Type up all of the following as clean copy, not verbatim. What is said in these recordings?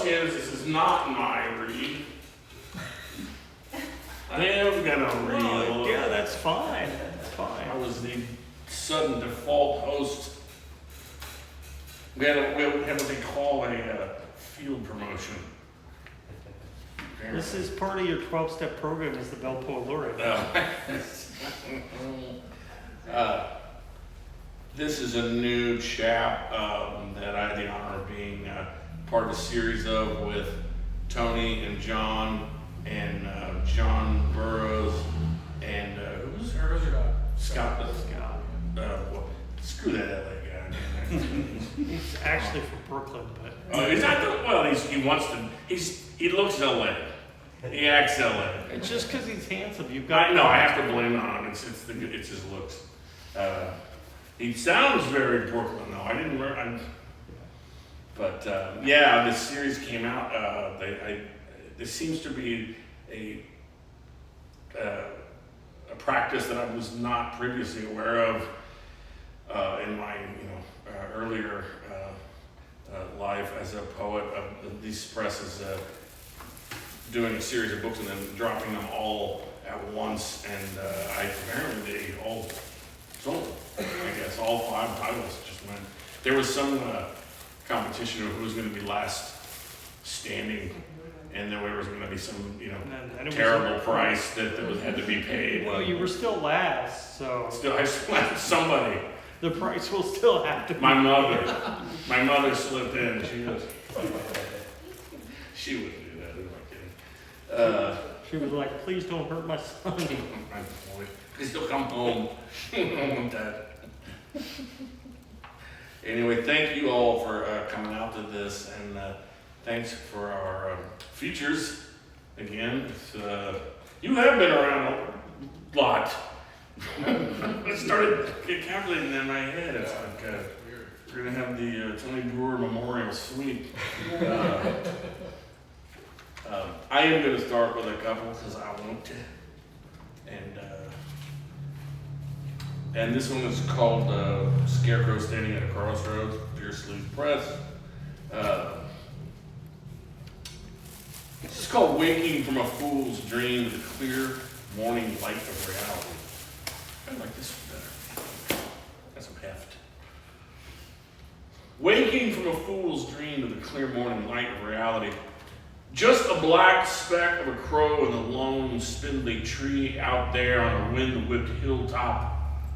is this is not my read. I am gonna read. Oh, yeah, that's fine. That's fine. I was the sudden default host. We had what they call a field promotion. This is part of your 12-step program as the Belle Poet Laureate. This is a new chap that I had the honor of being part of a series of with Tony and John and John Burroughs and who was her? Scott. Well, screw that LA guy. He's actually from Brooklyn, but He's not the, well. He wants to. He looks LA. He acts LA. it's just because he's handsome. You've got. I have to blame it on him. It's his looks. He sounds very Brooklyn though. I didn't learn. But yeah, this series came out. There seems to be a practice that I was not previously aware of in my earlier life as a poet. These presses doing a series of books and then dropping them all at once, and apparently they all sold. I guess all 5 titles just went. There was some competition of who was going to be last standing, and there was going to be some terrible price that had to be paid. Well, you were still last, so I still had somebody. The price will still have to be. My mother slipped in. She wouldn't do that. I'm not kidding. She was like, "Please don't hurt my son." Please don't come home. I don't want that. Anyway, thank you all for coming out to this, and thanks for our features again. You have been around a lot. I started calculating in my head. It's like we're going to have the Tony Brewer Memorial Suite. I am going to start with a couple because I want to. And this one is called Scarecrow Standing at a Crossroads, Deer Sleeve Press. This is called Waking from a Fool's Dream with the Clear Morning Light of Reality. I like this one better. Got some heft. Waking from a fool's dream to the clear morning light of reality. Just a black speck of a crow in the lone spindly tree out there on a wind-whipped hilltop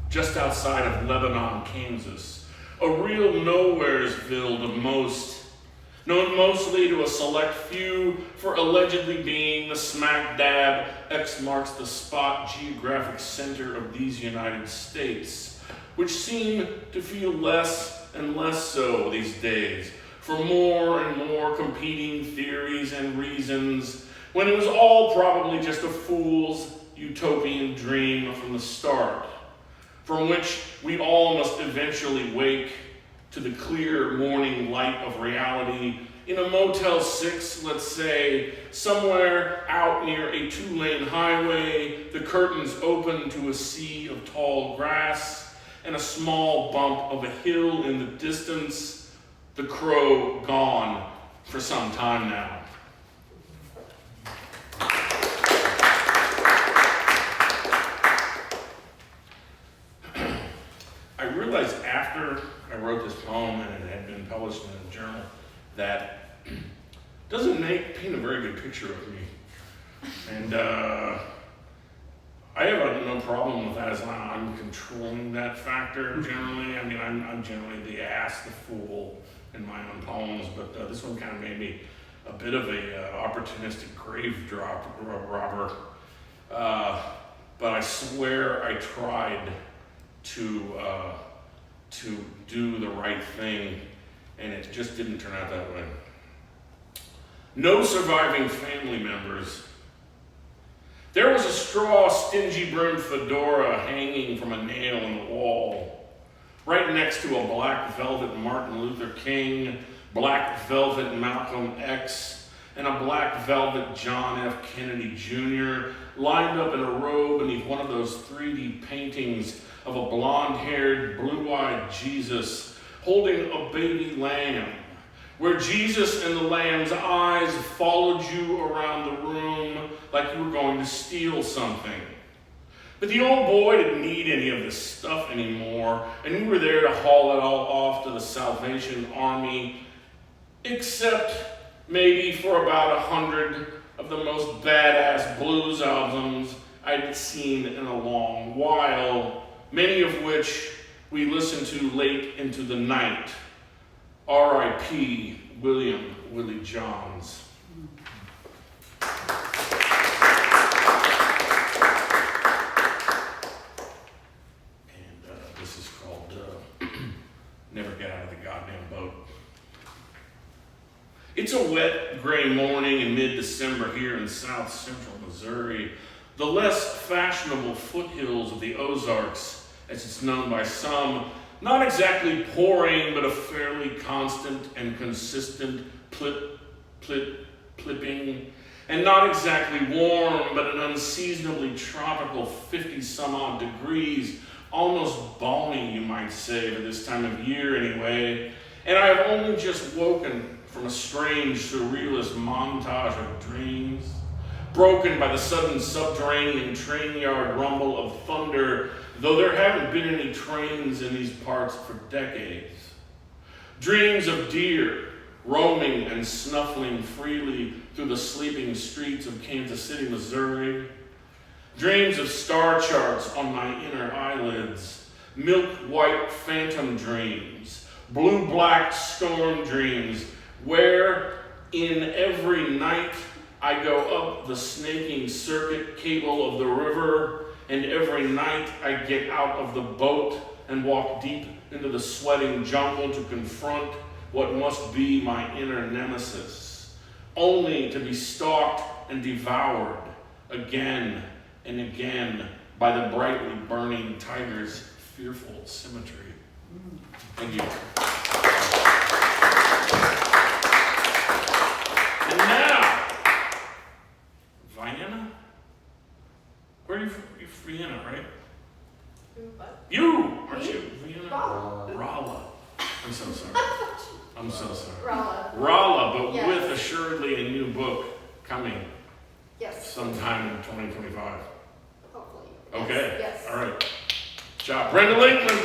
just outside of Lebanon, Kansas. A real nowheresville known mostly to a select few for allegedly being the smack dab X marks the spot geographic center of these United States, which seem to feel less and less so these days for more and more competing theories and reasons, when it was all probably just a fool's utopian dream from the start, from which we all must eventually wake to the clear morning light of reality in a Motel 6, let's say, somewhere out near a 2-lane highway, the curtains open to a sea of tall grass, and a small bump of a hill in the distance, the crow gone for some time now. I realized after I wrote this poem and it had been published in a journal that doesn't paint a very good picture of me. And I have no problem with that as long as I'm controlling that factor generally. I mean, I'm generally the ass, the fool in my own poems, but this one kind of made me a bit of a opportunistic grave robber. But I swear I tried to do the right thing, and it just didn't turn out that way. No surviving family members. There was a straw, stingy-brimmed fedora hanging from a nail in the wall, right next to a black velvet Martin Luther King, black velvet Malcolm X, and a black velvet John F. Kennedy Jr., lined up in a row beneath one of those 3D paintings of a blonde-haired, blue-eyed Jesus holding a baby lamb, where Jesus and the Lamb's eyes followed you around the room like you were going to steal something. But the old boy didn't need any of this stuff anymore, and we were there to haul it all off to the Salvation Army, except maybe for about 100 of the most badass blues albums I'd seen in a long while, many of which we listened to late into the night. R.I.P. William Willie Johns. This is called Never Get Out of the Goddamn Boat. It's a wet, gray morning in mid-December here in south central Missouri, the less fashionable foothills of the Ozarks, as it's known by some, not exactly pouring, but a fairly constant and consistent plipping, and not exactly warm, but an unseasonably tropical 50-some-odd degrees, almost balmy, you might say, for this time of year anyway. And I have only just woken from a strange, surrealist montage of dreams, broken by the sudden subterranean train yard rumble of thunder, though there haven't been any trains in these parts for decades. Dreams of deer roaming and snuffling freely through the sleeping streets of Kansas City, Missouri. Dreams of star charts on my inner eyelids, milk-white phantom dreams, blue-black storm dreams, where in every night I go up the snaking circuit cable of the river, and every night I get out of the boat and walk deep into the sweating jungle to confront what must be my inner nemesis, only to be stalked and devoured again and again by the brightly burning tiger's fearful symmetry. Thank you. And now, Vienna? Where are you from? You're from Vienna, right? What? You! Aren't you? Vienna? Rolla. Rolla. I'm so sorry. I'm so sorry. Rolla. Rolla, but Yes. with assuredly a new book coming Yes. sometime in 2025. Hopefully. Okay. Yes. All right. Good job. Brenda Linkman.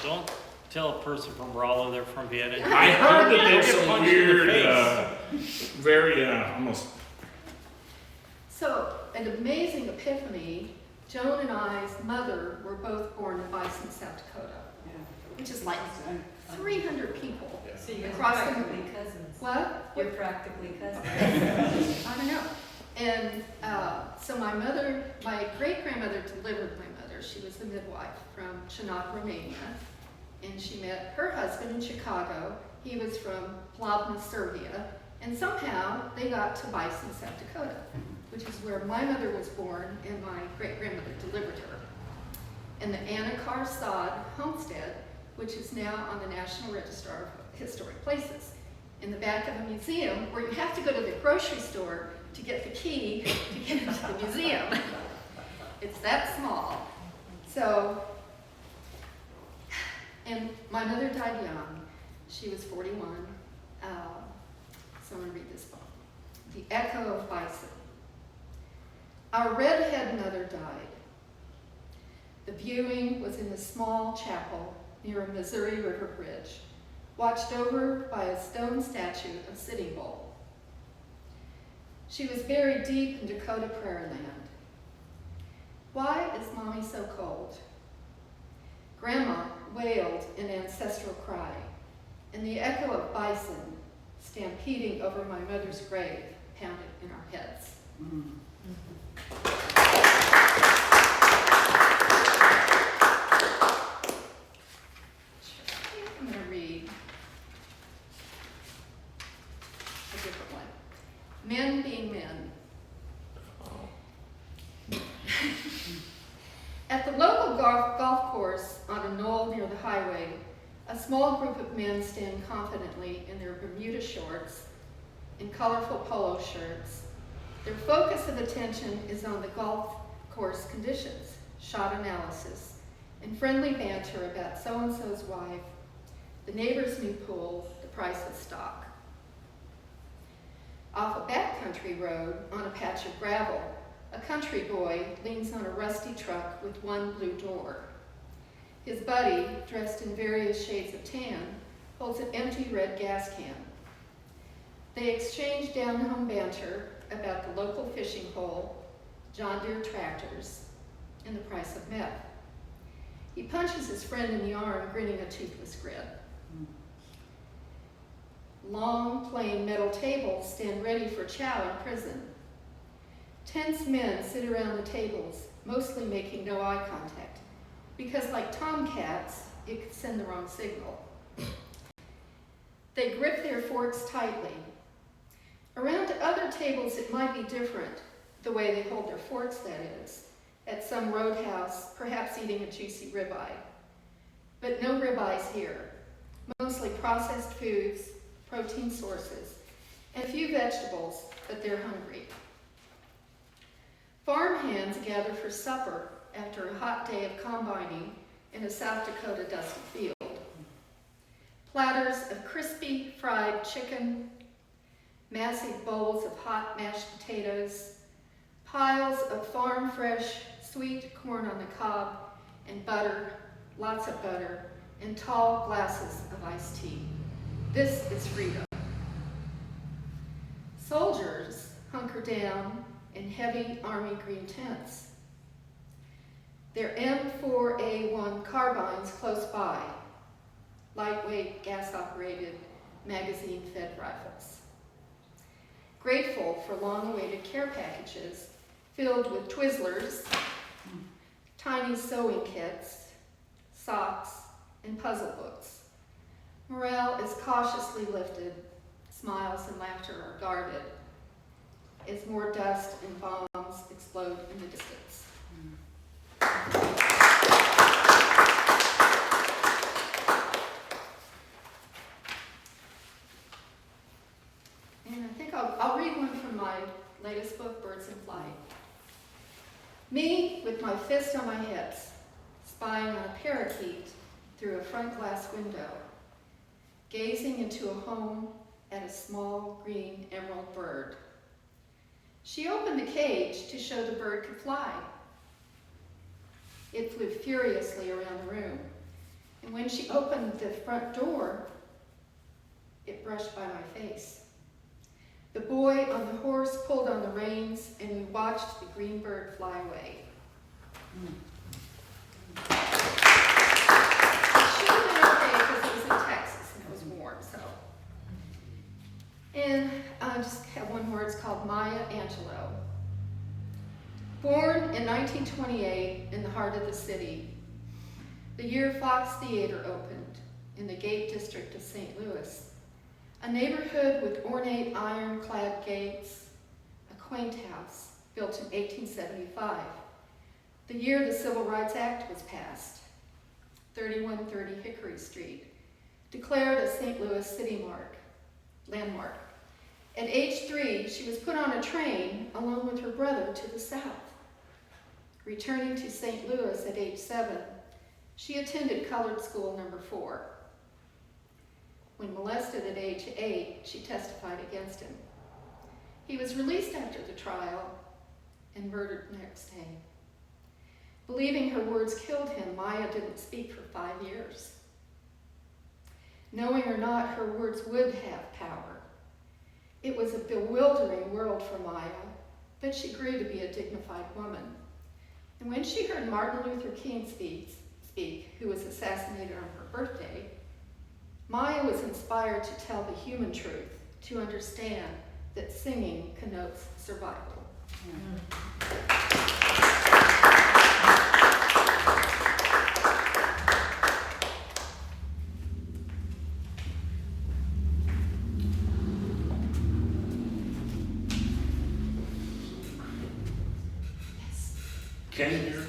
Don't tell a person from Rolla they're from Vienna. I heard that You'll there's get some punched in the weird, face. very, almost. So, an amazing epiphany. Joan and I's mother were both born in Bison, South Dakota, which is like 300 people. So you're Across the- practically cousins. What? You're practically cousins. I don't know. And so my great-grandmother delivered my mother. She was a midwife from Chisinau, Romania. And she met her husband in Chicago. He was from Plavna, Serbia. And somehow they got to Bison, South Dakota, which is where my mother was born and my great-grandmother delivered her. And the Anna Karsad homestead, which is now on the National Register of Historic Places, in the back of a museum where you have to go to the grocery store to get the key to get into the museum. It's that small. So, and my mother died young. She was 41. So I'm going to read this book. The Echo of Bison. Our redhead mother died. The viewing was in a small chapel near a Missouri River bridge, watched over by a stone statue of Sitting Bull. She was buried deep in Dakota prairie land. Why is Mommy so cold? Grandma wailed an ancestral cry, and the echo of bison stampeding over my mother's grave pounded in our heads. I'm going to read a different one. Men being men. At the local golf course on a knoll near the highway, a small group of men stand confidently in their Bermuda shorts and colorful polo shirts. Their focus of attention is on the golf course conditions, shot analysis, and friendly banter about so-and-so's wife, the neighbor's new pool, the price of stock. Off a backcountry road on a patch of gravel, a country boy leans on a rusty truck with one blue door. His buddy, dressed in various shades of tan, holds an empty red gas can. They exchange down-home banter about the local fishing hole, John Deere tractors, and the price of meth. He punches his friend in the arm, grinning a toothless grin. Long, plain metal tables stand ready for chow in prison. Tense men sit around the tables, mostly making no eye contact, because like tomcats, it could send the wrong signal. They grip their forks tightly. Around other tables, it might be different, the way they hold their forks, that is, at some roadhouse, perhaps eating a juicy ribeye. But no ribeyes here, mostly processed foods, protein sources, and a few vegetables, but they're hungry. Farm hands gather for supper after a hot day of combining in a South Dakota dusty field. Platters of crispy fried chicken, massive bowls of hot mashed potatoes, piles of farm-fresh sweet corn on the cob, and butter, lots of butter, and tall glasses of iced tea. This is freedom. Soldiers hunker down in heavy Army green tents. Their M4A1 carbines close by, lightweight, gas-operated, magazine-fed rifles. Grateful for long-awaited care packages filled with Twizzlers, tiny sewing kits, socks, and puzzle books. Morale is cautiously lifted, smiles and laughter are guarded, as more dust and bombs explode in the distance. And I think I'll read one from my latest book, Birds in Flight. Me, with my fist on my hips, spying on a parakeet through a front glass window, gazing into a home at a small green emerald bird. She opened the cage to show the bird could fly. It flew furiously around the room, and when she opened the front door, it brushed by my face. The boy on the horse pulled on the reins, and we watched the green bird fly away. It should have been okay because it was in Texas and it was warm, so. And I just have one more. It's called Maya Angelou. Born in 1928 in the heart of the city, the year Fox Theater opened in the Gate District of St. Louis, a neighborhood with ornate iron-clad gates, a quaint house built in 1875, the year the Civil Rights Act was passed. 3130 Hickory Street, declared a St. Louis city landmark. At age 3, she was put on a train along with her brother to the south. Returning to St. Louis at age 7, she attended colored school number 4. When molested at age 8, she testified against him. He was released after the trial and murdered the next day. Believing her words killed him, Maya didn't speak for 5 years. Knowing or not, her words would have power. It was a bewildering world for Maya, but she grew to be a dignified woman. And when she heard Martin Luther King speak, who was assassinated on her birthday, Maya was inspired to tell the human truth, to understand that singing connotes survival. Ken here.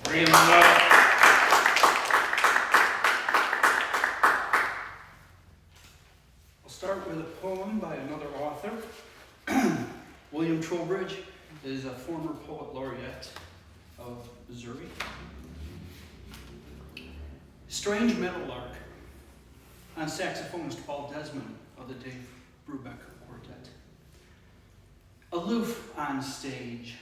Bring him up. I'll start with a poem by another author, William Trowbridge, is a former poet laureate of Missouri. Strange Meadowlark on saxophonist Paul Desmond of the Dave Brubeck Quartet. Aloof on stage,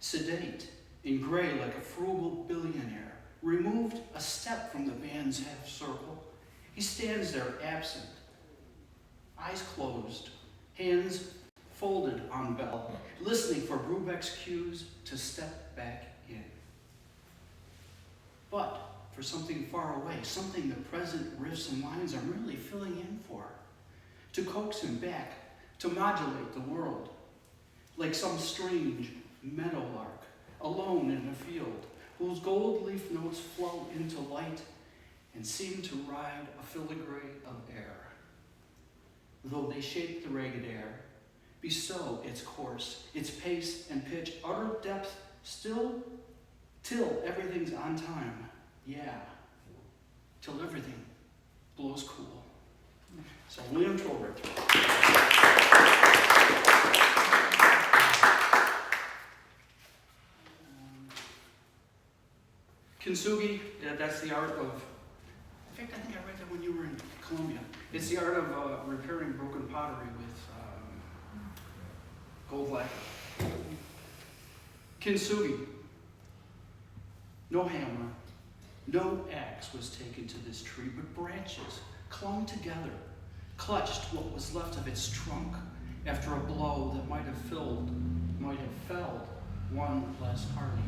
sedate, in gray like a frugal billionaire, removed a step from the band's half circle. He stands there absent, eyes closed, hands folded on Belle, listening for Brubeck's cues to step back in. But for something far away, something the present riffs and lines are merely filling in for, to coax him back, to modulate the world, like some strange meadowlark, alone in a field, whose gold leaf notes flow into light and seem to ride a filigree of air. Though they shape the ragged air, bestow its course, its pace and pitch, utter depth still, till everything's on time. Yeah, till everything blows cool. So William Tolbert. Kintsugi, that's the art of, in fact, I think I read that when you were in Columbia. It's the art of repairing broken pottery with gold lacquer. Kintsugi. No hammer, no axe was taken to this tree, but branches clung together, clutched what was left of its trunk after a blow that might have felled one less hardy.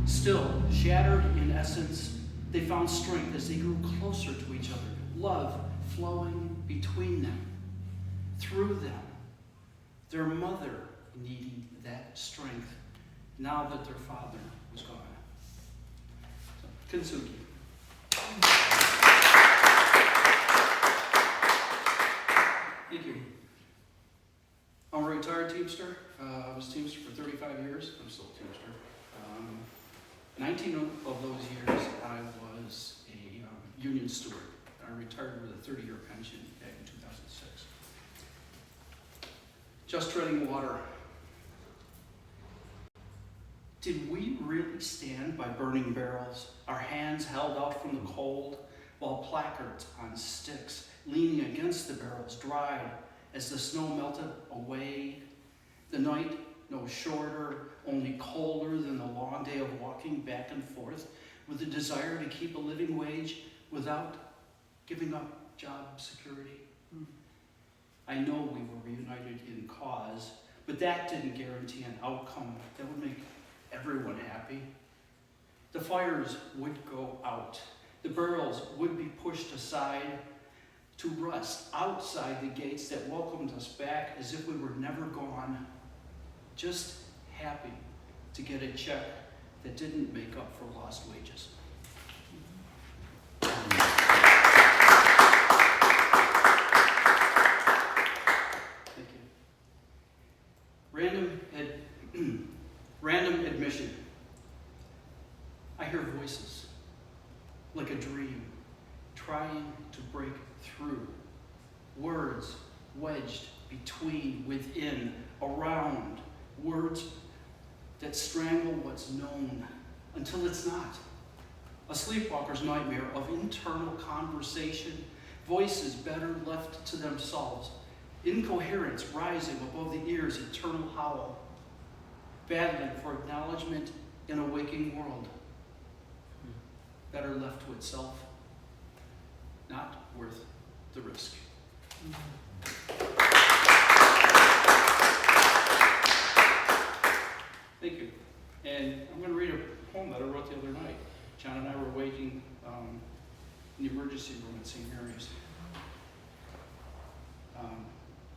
Still, shattered in essence, they found strength as they grew closer to each other, love flowing between them, through them, their mother needing that strength now that their father was gone. So, Kintsugi. Thank you. I'm a retired Teamster. I was Teamster for 35 years. I'm still a Teamster. 19 of those years, I was a union steward. I retired with a 30-year pension back in 2006. Just treading water. Did we really stand by burning barrels, our hands held out from the cold, while placards on sticks, leaning against the barrels, dried as the snow melted away? The night no shorter, only colder than the long day of walking back and forth with the desire to keep a living wage without giving up job security. I know we were reunited in cause, but that didn't guarantee an outcome that would make everyone happy. The fires would go out. The barrels would be pushed aside to rust outside the gates that welcomed us back as if we were never gone. Just happy to get a check that didn't make up for lost wages. Thank you. Random admission. I hear voices, like a dream, trying to break through. Words wedged between, within, around. Words that strangle what's known until it's not. A sleepwalker's nightmare of internal conversation, voices better left to themselves, incoherence rising above the ear's eternal howl, battling for acknowledgement in a waking world, better left to itself, not worth the risk. Thank you. And I'm going to read a poem that I wrote the other night. John and I were waiting in the emergency room at St. Mary's.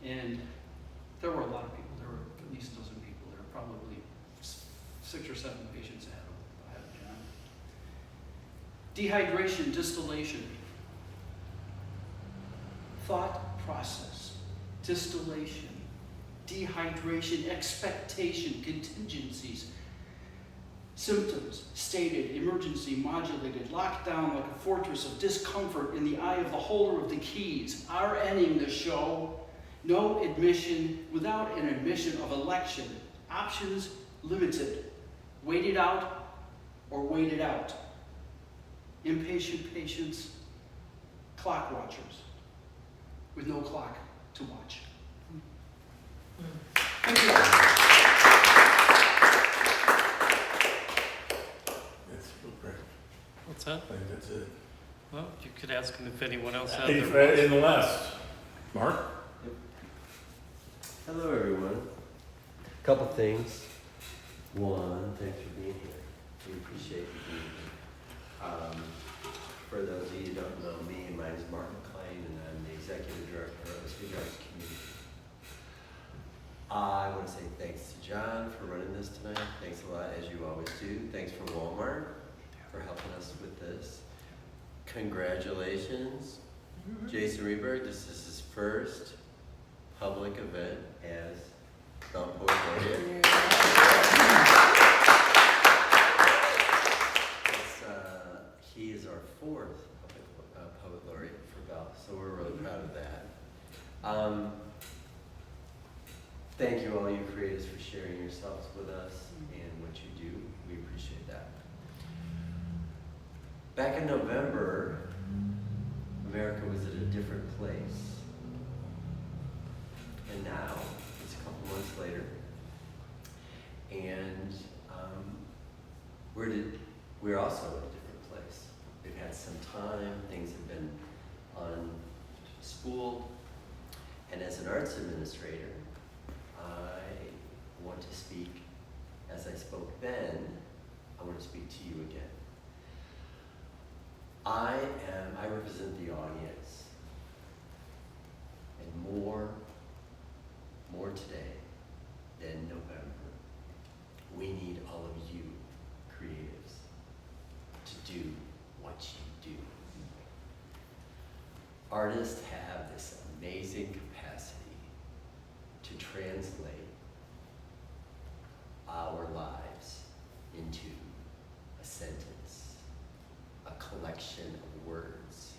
And there were a lot of people. There were at least a dozen people. There were probably 6 or 7 patients ahead of John. Dehydration, distillation. Thought process, distillation, dehydration, expectation, contingencies, symptoms, stated, emergency, modulated, locked down like a fortress of discomfort in the eye of the holder of the keys, RNing the show, no admission without an admission of election, Options limited. Wait it out or wait it out. Impatient patients, clock watchers with no clock to watch. Thank you. That's great. What's that? I think that's it. Well, you could ask him if anyone else had their... In the West. Mark? Hello, everyone. Couple things. One, thanks for being here. We appreciate you being here. For those of you who don't know me, my name is Mark McLean, and I'm the Executive Director of the Student Arts Community. I want to say thanks to John for running this tonight. Thanks a lot, as you always do. Thanks for Walmart for helping us with this. Congratulations, Jason Ryburg. This is his first public event as Belle Poet Laureate. He is our fourth poet laureate for Belle, so we're really proud of that. Thank you all you creators for sharing yourselves with us and what you do. We appreciate that. Back in November, America was at a different place. And now, it's a couple months later, and we're also at a different place. We've had some time, things have been unspooled, and as an arts administrator, I want to speak, as I spoke then, I want to speak to you again. I represent the audience, and more today than November, we need all of you creatives to do what you do. Artists have this amazing capacity to translate our lives into a sentence, a collection of words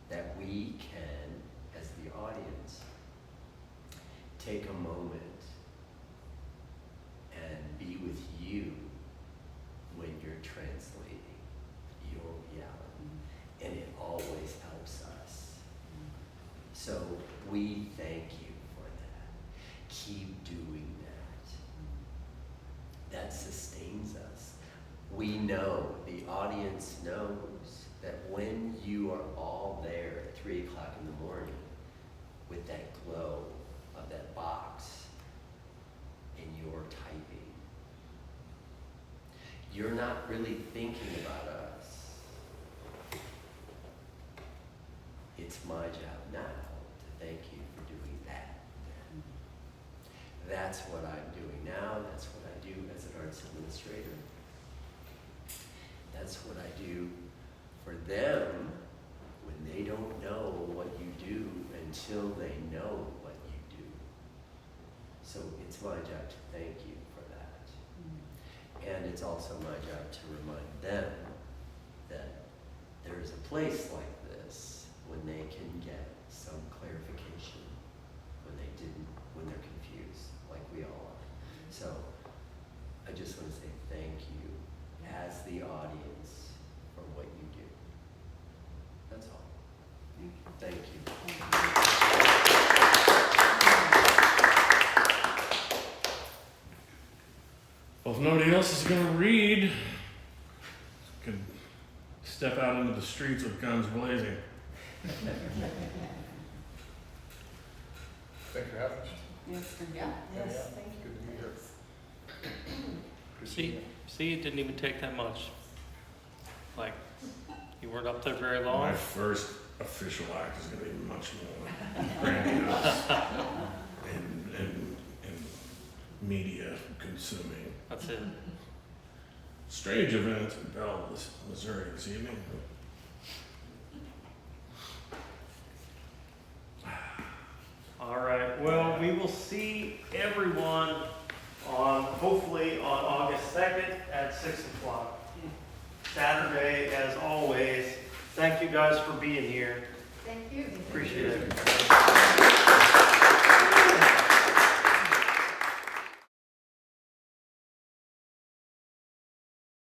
that we can, as the audience, take a moment and be with you when you're translating your reality. And it always helps us. So we thank you for that. Keep doing that. That sustains us. We know, the audience knows, that when you are all there at 3 o'clock in the morning with that glow of that box and you're typing, you're not really thinking about us. It's my job now to thank you for doing that. That's what I'm doing now. That's what I do as an arts administrator. That's what I do for them when they don't know what you do until they know what you do. So it's my job to thank you for that. And it's also my job to remind them that there is a place like this when they can get some clarification when they're confused, like we all are. So I just want to say thank you as the audience for what you do. That's all. Thank you. Well, if nobody else is going to read, you can step out into the streets with guns blazing. Thanks for having us. Yes, thank you. Yes, thank you. Good to be here. See, it didn't even take that much. Like, you weren't up there very long. My first official act is going to be much more grandiose and media consuming. That's it. Strange event in Belle, Missouri this evening. All right. Well, we will see everyone hopefully on August 2nd at 6 o'clock. Saturday, as always. Thank you guys for being here. Thank you. Appreciate it.